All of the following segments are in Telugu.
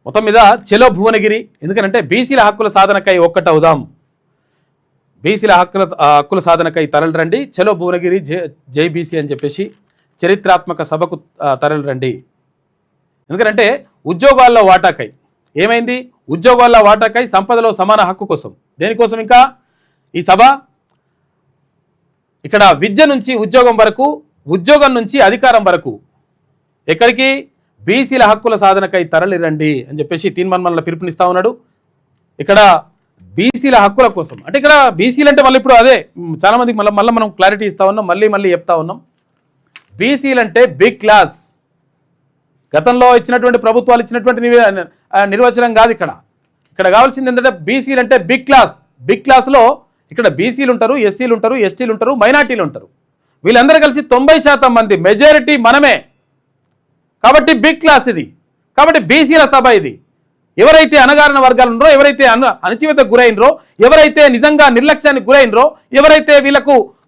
మొత్తం మీద చెలో భువనగిరి, ఎందుకంటే బీసీల హక్కుల సాధనకై ఒక్కటవుదాం, బీసీల హక్కుల సాధనకై తరలిరండి, చెలో భువనగిరి జై బీసీ అని చెప్పేసి చరిత్రాత్మక సభకు తరలిరండి. ఎందుకంటే ఉద్యోగాల్లో వాటాకై ఏమైంది, ఉద్యోగాల్లో వాటాకై సంపదలో సమాన హక్కు కోసం, దేనికోసం ఇంకా ఈ సభ ఇక్కడ విద్య నుంచి ఉద్యోగం వరకు, ఉద్యోగం నుంచి అధికారం వరకు ఎక్కడికి బీసీల హక్కుల సాధనకై తరలిరండి అని చెప్పేసి తీర్మానంలో పిలుపునిస్తా ఉన్నాడు. ఇక్కడ బీసీల హక్కుల కోసం అంటే ఇక్కడ బీసీలు అంటే మళ్ళీ ఇప్పుడు అదే చాలా మందికి మళ్ళీ మనం క్లారిటీ ఇస్తా ఉన్నాం, మళ్ళీ చెప్తా ఉన్నాం. బీసీలు అంటే బిగ్ క్లాస్, గతంలో ఇచ్చినటువంటి ప్రభుత్వాలు ఇచ్చినటువంటి నిర్వచనం కాదు. ఇక్కడ కావాల్సింది ఏంటంటే బీసీలు అంటే బిగ్ క్లాస్. బిగ్ క్లాస్లో ఇక్కడ బీసీలు ఉంటారు, ఎస్సీలు ఉంటారు, ఎస్టీలు ఉంటారు, మైనార్టీలు ఉంటారు. వీళ్ళందరూ కలిసి 90% మంది మెజారిటీ మనమే. కాబట్టి బిగ్ క్లాస్ ఇది. కాబట్టి బీసీల సభ ఇది. ఎవరైతే అణగారిన వర్గాలు ఉన్నారో, ఎవరైతే అణచివేతకు గురైనరో, ఎవరైతే నిజంగా నిర్లక్ష్యానికి గురైనరో, ఎవరైతే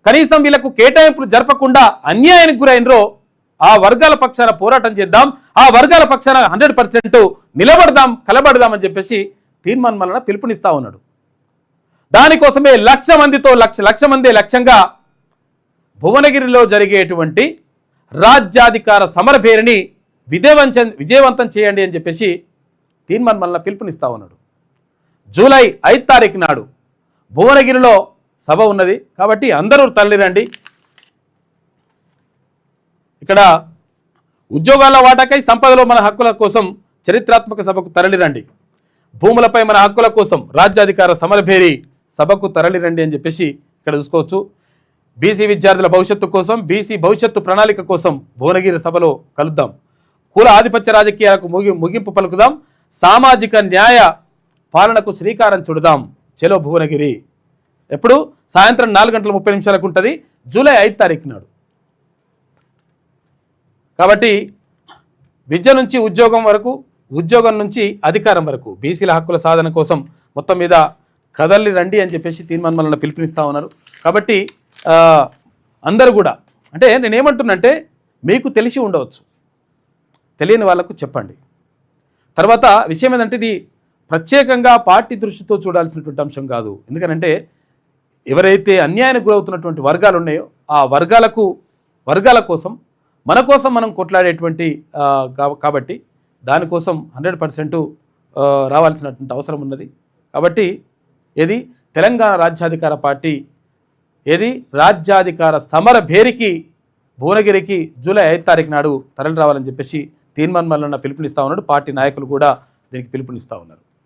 కనీసం వీళ్ళకు కేటాయింపులు జరపకుండా అన్యాయానికి గురైనరో ఆ వర్గాల పక్షాన పోరాటం చేద్దాం, ఆ వర్గాల పక్షాన 100% నిలబడదాం, కలబడదాం అని చెప్పేసి తీర్మానం వలన పిలుపునిస్తా ఉన్నాడు. దానికోసమే లక్ష మంది లక్ష్యంగా భువనగిరిలో జరిగేటువంటి రాజ్యాధికార సమరభేరిని విజయవంతం చేయండి అని చెప్పేసి తీర్మానం వలన పిలుపునిస్తా ఉన్నాడు. జూలై 5 తారీఖు నాడు భువనగిరిలో సభ ఉన్నది. కాబట్టి అందరూ తరలిరండి. ఇక్కడ ఉద్యోగాల వాటాకై సంపదలో మన హక్కుల కోసం చరిత్రాత్మక సభకు తరలిరండి, భూములపై మన హక్కుల కోసం రాజ్యాధికార సమరభేరి సభకు తరలిరండి అని చెప్పేసి ఇక్కడ చూసుకోవచ్చు. బీసీ విద్యార్థుల భవిష్యత్తు కోసం, బీసీ భవిష్యత్తు ప్రణాళిక కోసం భువనగిరి సభలో కలుద్దాం. కుల ఆధిపత్య రాజకీయాలకు ముగింపు పలుకుదాం, సామాజిక న్యాయ పాలనకు శ్రీకారం చుడదాం. చెలో భువనగిరి ఎప్పుడు సాయంత్రం 4:30 ఉంటుంది, జూలై 5 తారీఖు నాడు. కాబట్టి విద్య నుంచి ఉద్యోగం వరకు, ఉద్యోగం నుంచి అధికారం వరకు బీసీల హక్కుల సాధన కోసం మొత్తం మీద కదలి రండి అని చెప్పేసి తీర్మానం వలన పిలుపునిస్తూ ఉన్నారు. కాబట్టి అందరూ కూడా అంటే నేనేమంటున్నంటే మీకు తెలిసి ఉండవచ్చు, తెలియని వాళ్ళకు చెప్పండి. తర్వాత విషయం ఏంటంటే ఇది ప్రత్యేకంగా పార్టీ దృష్టితో చూడాల్సినటువంటి అంశం కాదు. ఎందుకనంటే ఎవరైతే అన్యాయానికి గురవుతున్నటువంటి వర్గాలు ఉన్నాయో ఆ వర్గాల కోసం మన కోసం మనం కొట్లాడేటువంటి కాబట్టి దానికోసం 100% రావాల్సినటువంటి అవసరం ఉన్నది. కాబట్టి ఏది తెలంగాణ రాజ్యాధికార పార్టీ రాజ్యాధికార సమర భేరికి భువనగిరికి జూలై 5 తారీఖు నాడు తరలి రావాలని చెప్పేసి తీర్మానం వలన పిలుపునిస్తా ఉన్నాడు. పార్టీ నాయకులు కూడా దీనికి పిలుపునిస్తా ఉన్నారు.